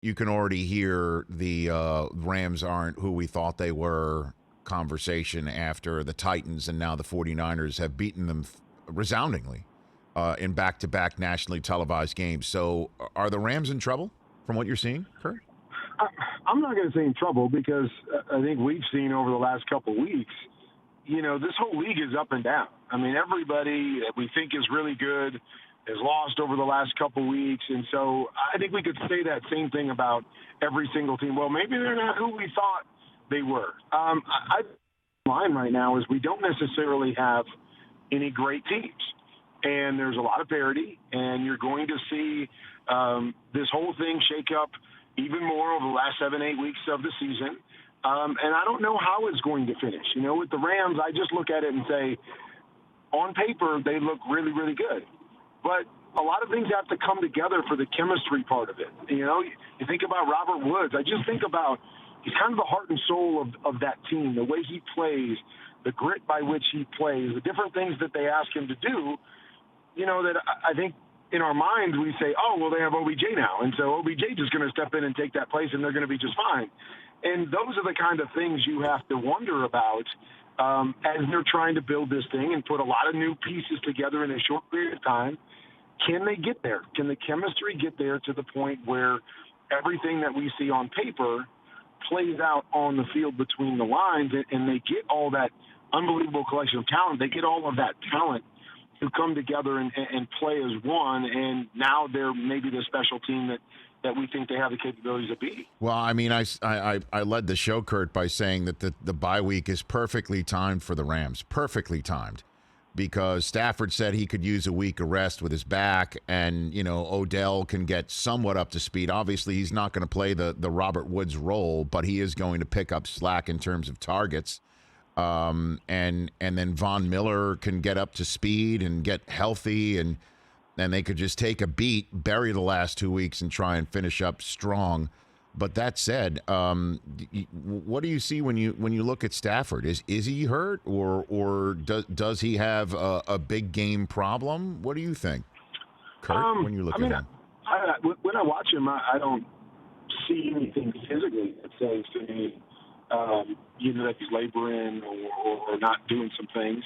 you can already hear the Rams aren't who we thought they were conversation after the Titans and now the 49ers have beaten them resoundingly in back-to-back nationally televised games. So are the Rams in trouble from what you're seeing, Kurt? I'm not going to say in trouble because I think we've seen over the last couple of weeks, this whole league is up and down. I mean, everybody that we think is really good has lost over the last couple of weeks. And so I think we could say that same thing about every single team. Well, maybe they're not who we thought they were. Line right now is we don't necessarily have any great teams. And there's a lot of parity, and you're going to see this whole thing shake up even more over the last 7-8 weeks of the season. And I don't know how it's going to finish. With the Rams, I just look at it and say, on paper, they look really, really good. But a lot of things have to come together for the chemistry part of it. You think about Robert Woods. I just think about he's kind of the heart and soul of that team, the way he plays, the grit by which he plays, the different things that they ask him to do, that I think in our minds we say, oh, well, they have OBJ now. And so OBJ is going to step in and take that place, and they're going to be just fine. And those are the kind of things you have to wonder about as they're trying to build this thing and put a lot of new pieces together in a short period of time. Can they get there? Can the chemistry get there to the point where everything that we see on paper plays out on the field between the lines, and they get all that unbelievable collection of talent? They get all of that talent to come together and play as one, and now they're maybe the special team that we think they have the capabilities to be. Well, I mean, I led the show, Kurt, by saying that the bye week is perfectly timed for the Rams, perfectly timed, because Stafford said he could use a week of rest with his back, and, Odell can get somewhat up to speed. Obviously, he's not going to play the Robert Woods role, but he is going to pick up slack in terms of targets. And then Von Miller can get up to speed and get healthy, and they could just take a beat, bury the last 2 weeks, and try and finish up strong. But that said, what do you see when you look at Stafford? Is he hurt, or does he have a big game problem? What do you think, Kurt, when you look at him? When I watch him, I don't see anything physically that says to me, that he's laboring or not doing some things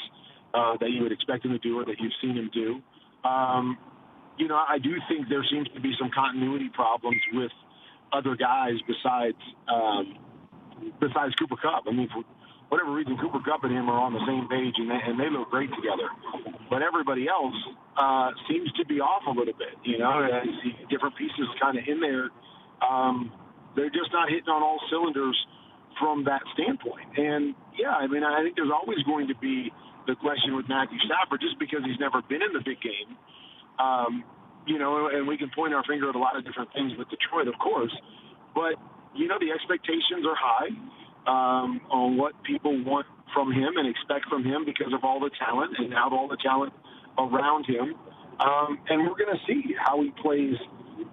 that you would expect him to do or that you've seen him do. I do think there seems to be some continuity problems with other guys besides Cooper Kupp. I mean, for whatever reason, Cooper Kupp and him are on the same page, and they look great together. But everybody else seems to be off a little bit. I see different pieces kind of in there. They're just not hitting on all cylinders from that standpoint. And, yeah, I mean, I think there's always going to be the question with Matthew Stafford just because he's never been in the big game. And we can point our finger at a lot of different things with Detroit, of course. But, the expectations are high on what people want from him and expect from him because of all the talent and now all the talent around him. And we're going to see how he plays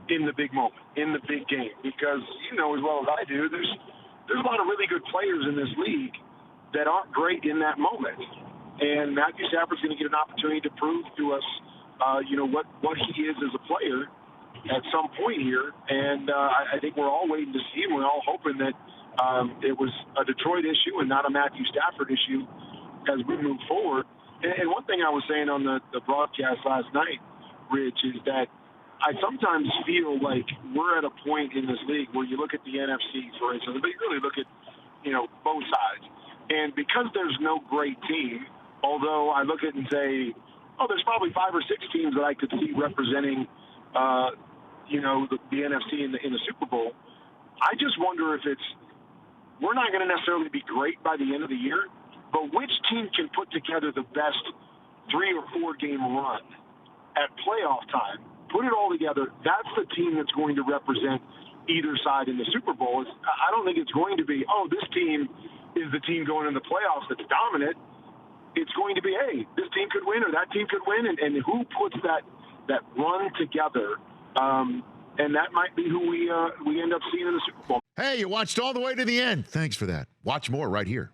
in the big moment, in the big game. Because, as well as I do, there's a lot of really good players in this league that aren't great in that moment. And Matthew Stafford's going to get an opportunity to prove to us, what he is as a player at some point here. And I think we're all waiting to see, and we're all hoping that it was a Detroit issue and not a Matthew Stafford issue as we move forward. And one thing I was saying on the broadcast last night, Rich, is that I sometimes feel like we're at a point in this league where you look at the NFC, for instance, but you really look at, both sides. And because there's no great team, although I look at it and say, there's probably 5 or 6 teams that I could see representing, the NFC in the Super Bowl. I just wonder if we're not going to necessarily be great by the end of the year, but which team can put together the best 3 or 4 game run at playoff time, put it all together, that's the team that's going to represent either side in the Super Bowl. I don't think it's going to be, this team is the team going in the playoffs that's dominant. It's going to be, hey, this team could win or that team could win, and who puts that run together, and that might be who we end up seeing in the Super Bowl. Hey, you watched all the way to the end. Thanks for that. Watch more right here.